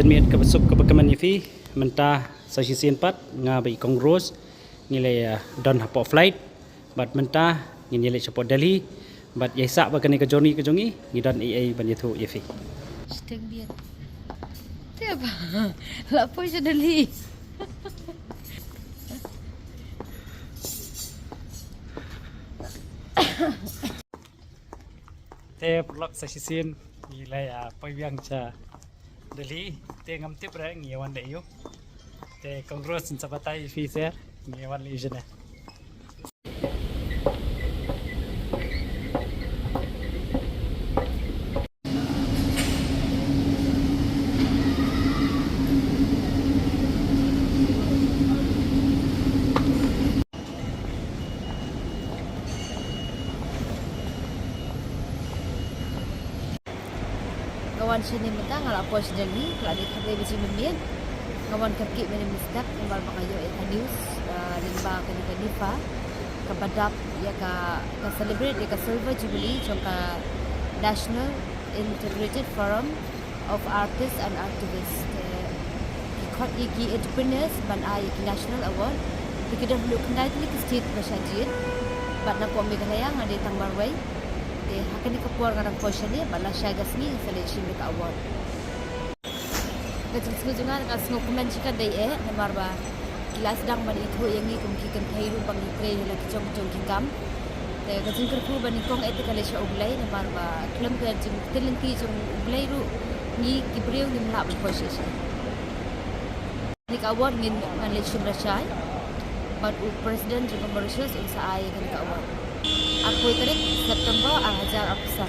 miat ke besuk ke bakaman yafi mentah sasisian pat ngabai kongros nilai don hapo flight bat mentah nilai chapo Delhi bat yaisa bakani ke jongi ngidon ai ban yathu yafi Steng biat. Tiapa. Lapo siya dali. te perlok sasisian nilai payang cha Delhi te ngam tip ra ngiwan de yo te kongros sin sabatai fi se ngiwan li jena Ngawan siya ni mata ngalapo siya dali. Kalau dia kata besi memian. Ngawan kakik mana misdak kembal makayo eka news limba ka Nifa kabadap ya ka celebrate ya ka silver jubilee jong ka National Integrated Forum of Artists and Activists. Ikot iki entrepreneurs ban ay national award. Dikidang lu kendai ni ke state masyajin. Bat na po Meghalaya nga ditang Marway. Akan dikapuar ngarang portion ni bala siya gasmi selection ka award. Kecil juga dengan asal komen jika dia namar ba kelas sedang ban itu yang ni kumkikan kairu bang ikre la kicong kingam. Te kecil kerku ban ikong itu kali siya ublay namar ba kelam ka jing telenti jong ublay ru ni kibreu ni mla ban portion. Ni ka award ngin election rasay. But President juga Mauritius unsa ay kan ka award. Aku tarik September ang hajar apsa.